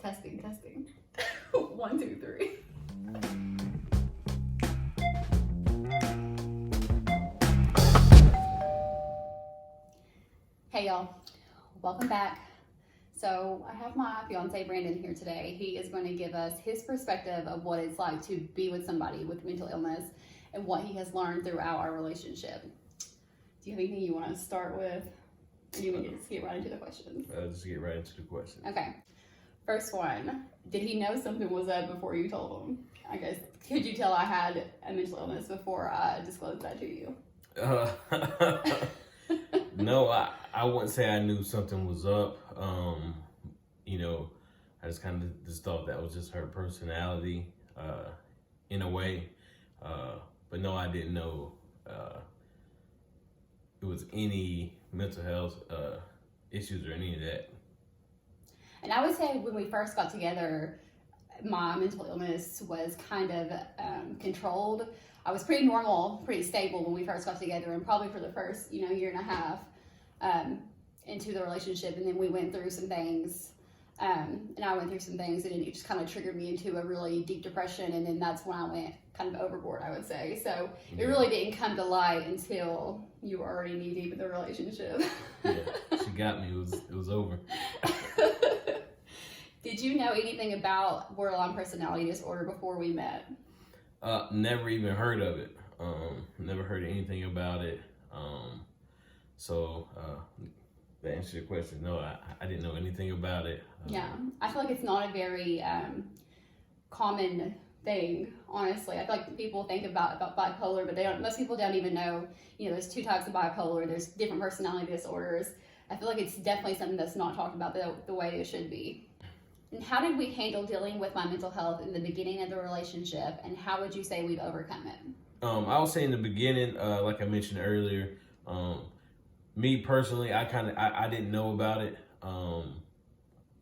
Testing. 1, 2, 3. Hey y'all, welcome back. So I have my fiance Brandon here today. He is going to give us his perspective of what it's like to be with somebody with mental illness and what he has learned throughout our relationship. Do you have anything you want to start with? Or do you want to just get right into the questions? Just get right into the questions. Okay. First one, did he know something was up before you told him? I guess, could you tell I had a mental illness before I disclosed that to you? No, I wouldn't say I knew something was up. I just kind of just thought that was just her personality, in a way. But no, I didn't know it was any mental health issues or any of that. And I would say when we first got together, my mental illness was kind of controlled. I was pretty normal, pretty stable when we first got together, and probably for the first, year and a half into the relationship. And then we went through some things, and I went through some things, and it just kind of triggered me into a really deep depression. And then that's when I went kind of overboard, I would say. So it really didn't come to light until you were already knee deep in the relationship. Yeah, she got me. It was over. Did you know anything about borderline personality disorder before we met? Never even heard of it. Never heard anything about it. To answer your question, no, I didn't know anything about it. Yeah, I feel like it's not a very common thing, honestly. I feel like people think about bipolar, but most people don't even know, there's 2 types of bipolar, there's different personality disorders. I feel like it's definitely something that's not talked about the way it should be. And how did we handle dealing with my mental health in the beginning of the relationship, and how would you say we've overcome it? I would say in the beginning, like I mentioned earlier, me personally, I didn't know about it. I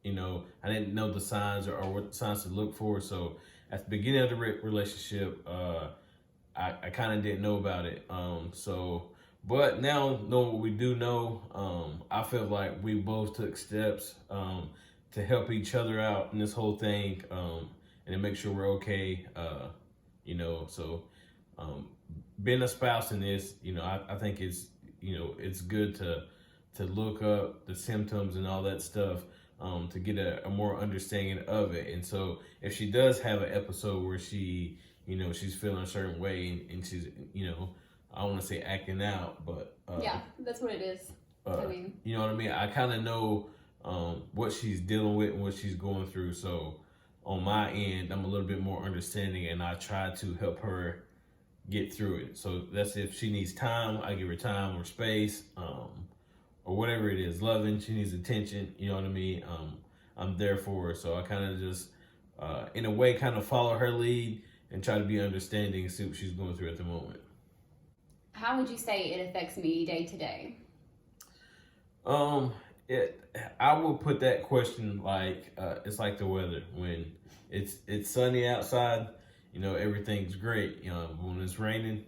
didn't know the signs or what signs to look for. So at the beginning of the relationship, I kind of didn't know about it. But now knowing what we do know, I feel like we both took steps to help each other out in this whole thing, and to make sure we're okay. Being a spouse in this, I think it's good to look up the symptoms and all that stuff, to get a more understanding of it. And so if she does have an episode where she, she's feeling a certain way and she's, I don't want to say acting out, but yeah, that's what it is. You know what I mean? I kind of know what she's dealing with and what she's going through. So on my end, I'm a little bit more understanding, and I try to help her get through it. So that's if she needs time, I give her time or space, or whatever it is. Loving, she needs attention, you know what I mean? I'm there for her. So I kind of just, in a way, kind of follow her lead and try to be understanding and see what she's going through at the moment. How would you say it affects me day to day? I will put that question like, it's like the weather. When it's sunny outside, everything's great. When it's raining,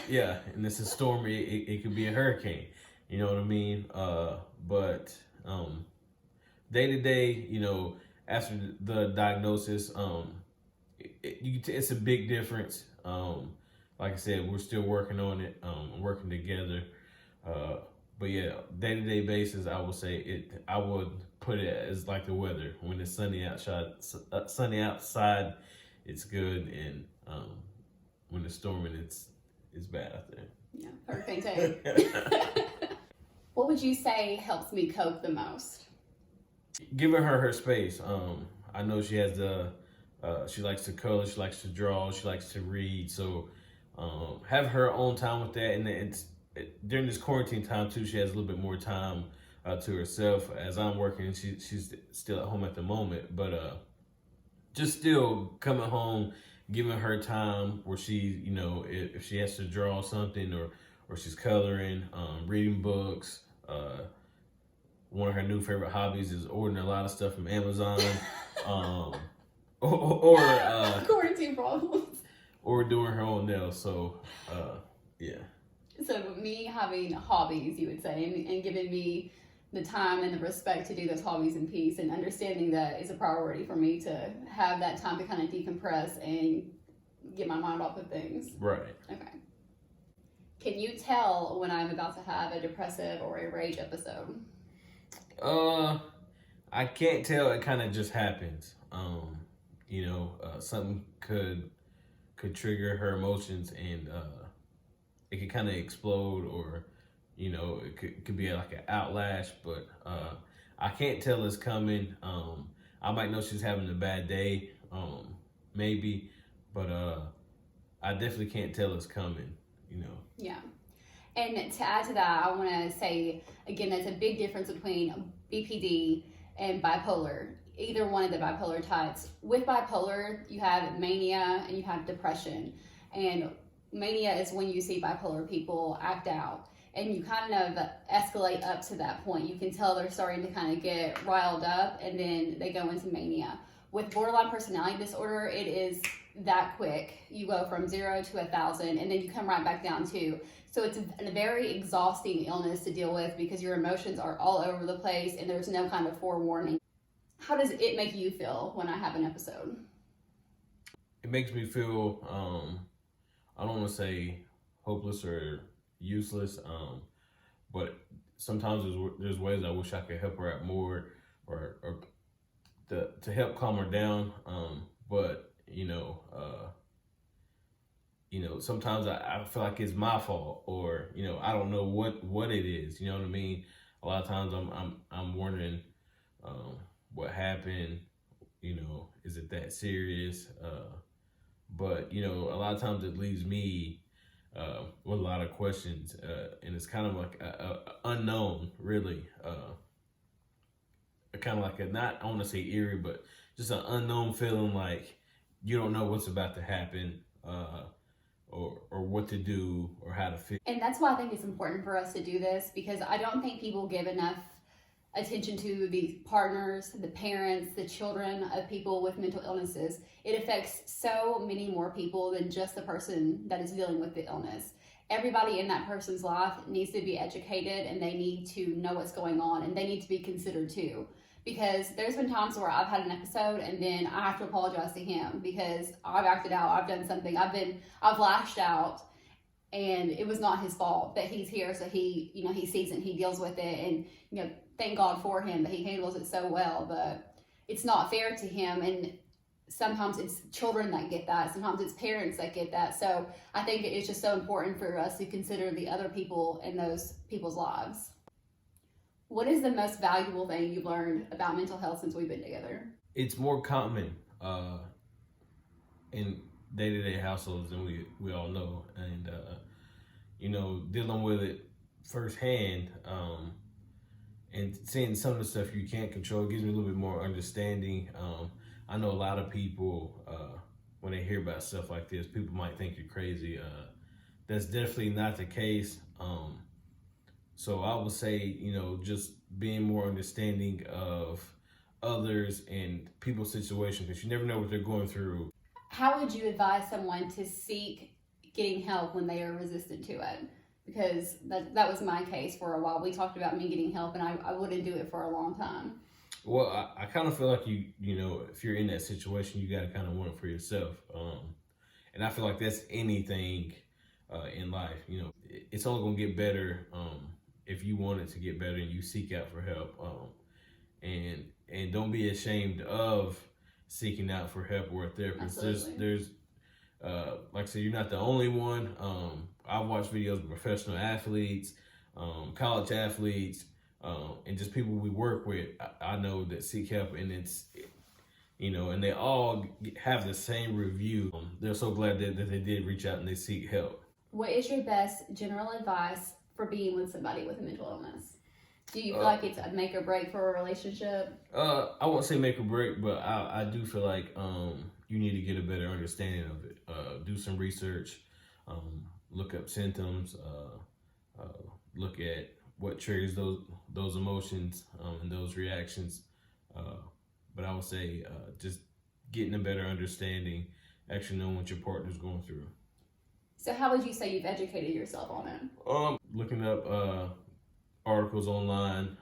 yeah, and it's a stormy, it could be a hurricane. You know what I mean? But day to day, after the diagnosis, it's a big difference. Like I said, we're still working on it, working together. But yeah, day-to-day basis, I would say I would put it as like the weather. When it's sunny outside, it's good, and when it's storming, it's bad out there. Yeah, perfect take. What would you say helps me cope the most? Giving her space. I know she has she likes to color, she likes to draw, she likes to read. So have her own time with that, and during this quarantine time too, she has a little bit more time to herself. As I'm working, she's still at home at the moment, but just still coming home, giving her time where she, if she has to draw something or she's coloring, reading books. One of her new favorite hobbies is ordering a lot of stuff from Amazon, or quarantine problems, or doing her own nails. So yeah. So me having hobbies, you would say, and giving me the time and the respect to do those hobbies in peace, and understanding that is a priority for me to have that time to kind of decompress and get my mind off of things. Right. Okay. Can you tell when I'm about to have a depressive or a rage episode? I can't tell. It kind of just happens. Something could trigger her emotions, and it could kind of explode, or it could be like an outlash. But I can't tell it's coming. I might know she's having a bad day, maybe, but I definitely can't tell it's coming. Yeah. And to add to that, I want to say, again, there's a big difference between BPD and bipolar, either one of the bipolar types. With bipolar, you have mania and you have depression. And mania is when you see bipolar people act out, and you kind of escalate up to that point. You can tell they're starting to kind of get riled up, and then they go into mania. With borderline personality disorder, it is that quick. You go from 0 to 1,000, and then you come right back down too. So it's a very exhausting illness to deal with because your emotions are all over the place and there's no kind of forewarning. How does it make you feel when I have an episode? It makes me feel, I don't want to say hopeless or useless, but sometimes there's ways I wish I could help her out more, or to help calm her down. But sometimes I feel like it's my fault, or I don't know what it is. You know what I mean? A lot of times I'm wondering what happened. Is it that serious? But a lot of times it leaves me with a lot of questions, and it's kind of like a unknown, really. Kind of like not, I want to say eerie, but just an unknown feeling, like you don't know what's about to happen, or what to do, or how to feel. And that's why I think it's important for us to do this, because I don't think people give enough attention to the partners, the parents, the children of people with mental illnesses. It affects so many more people than just the person that is dealing with the illness. Everybody in that person's life needs to be educated, and they need to know what's going on, and they need to be considered too. Because there's been times where I've had an episode and then I have to apologize to him because I've acted out, I've done something, I've lashed out, and it was not his fault. But he's here, so he sees it and he deals with it, and thank God for him that he handles it so well. But it's not fair to him, and sometimes it's children that get that, sometimes it's parents that get that. So I think it's just so important for us to consider the other people in those people's lives. What is the most valuable thing you've learned about mental health since we've been together? It's more common in day-to-day households than we all know, and dealing with it firsthand, and seeing some of the stuff you can't control gives me a little bit more understanding. I know a lot of people, when they hear about stuff like this, people might think you're crazy. That's definitely not the case. So I would say, just being more understanding of others and people's situation, because you never know what they're going through. How would you advise someone to seek getting help when they are resistant to it? Because that was my case for a while. We talked about me getting help, and I wouldn't do it for a long time. Well, I kind of feel like if you're in that situation, you got to kind of want it for yourself. And I feel like that's anything in life. It's only going to get better if you want it to get better and you seek out for help. And don't be ashamed of seeking out for help or a therapist. Absolutely. There's like I said, you're not the only one. I've watched videos of professional athletes, college athletes, and just people we work with. I know that seek help, and and they all have the same review. They're so glad that they did reach out and they seek help. What is your best general advice for being with somebody with a mental illness? Do you feel like it's a make or break for a relationship? I won't say make or break, but I do feel like you need to get a better understanding of it. Do some research, look up symptoms, look at what triggers those emotions and those reactions. But I would say just getting a better understanding, actually knowing what your partner's going through. So how would you say you've educated yourself on it? Looking up articles online,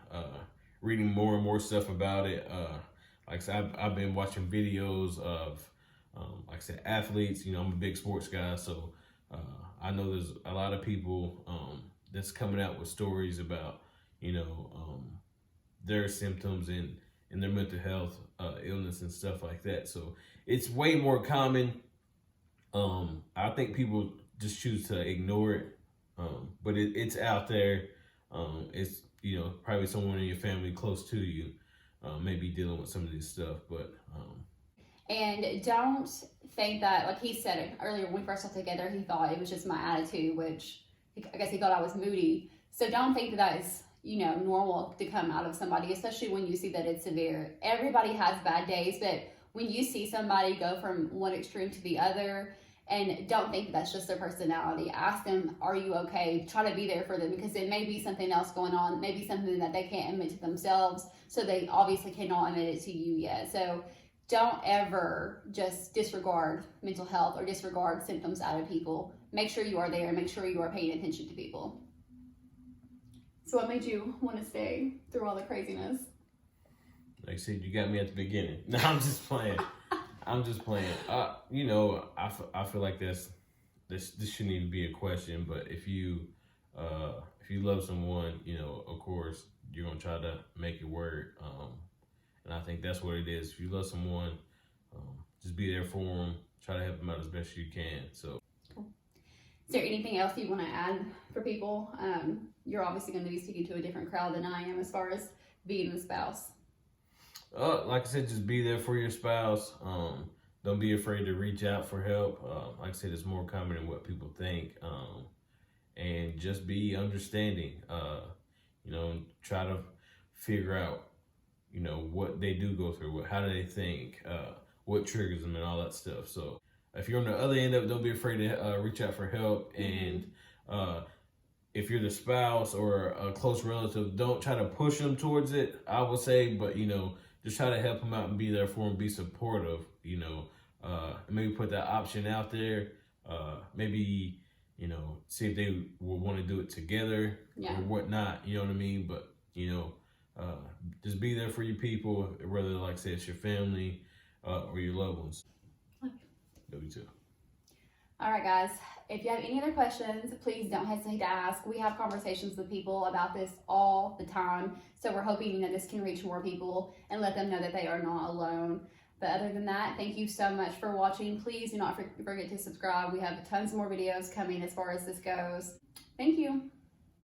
reading more and more stuff about it. Like I said, I've been watching videos of, like I said, athletes. You know, I'm a big sports guy, so I know there's a lot of people that's coming out with stories about, you know, their symptoms and their mental health illness and stuff like that. So it's way more common. I think people just choose to ignore it, but it's out there. It's, you know, probably someone in your family close to you may be dealing with some of this stuff, but and don't think that, like he said earlier when we first got together, he thought it was just my attitude, which I guess he thought I was moody. So don't think that is, you know, normal to come out of somebody, especially when you see that it's severe. Everybody has bad days, but when you see somebody go from one extreme to the other, and don't think that's just their personality. Ask them, are you okay? Try to be there for them, because it may be something else going on, maybe something that they can't admit to themselves, so they obviously cannot admit it to you yet. So don't ever just disregard mental health or disregard symptoms out of people. Make sure you are there, and make sure you are paying attention to people. So what made you want to stay through all the craziness? like I said, you got me at the beginning. No, I'm just playing. I'm just playing. You know, I feel like this shouldn't even be a question. But if you love someone, you know, of course you're gonna try to make it work. And I think that's what it is. If you love someone, just be there for them. Try to help them out as best you can. So. Is there anything else you want to add for people? You're obviously going to be speaking to a different crowd than I am as far as being the spouse. Like I said, just be there for your spouse. Don't be afraid to reach out for help. Like I said, it's more common than what people think. And just be understanding. You know, try to figure out, you know, what they do go through, how do they think, what triggers them and all that stuff. So if you're on the other end of it, don't be afraid to reach out for help. And if you're the spouse or a close relative, don't try to push them towards it, I would say, but, you know, just try to help them out and be there for them, be supportive, you know, maybe put that option out there, maybe, you know, see if they will want to do it together or whatnot, you know what I mean? But, you know, just be there for your people, whether, like I said, it's your family or your loved ones. Love you too. All right, guys. If you have any other questions, please don't hesitate to ask. We have conversations with people about this all the time. So we're hoping that this can reach more people and let them know that they are not alone. But other than that, thank you so much for watching. Please do not forget to subscribe. We have tons more videos coming as far as this goes. Thank you.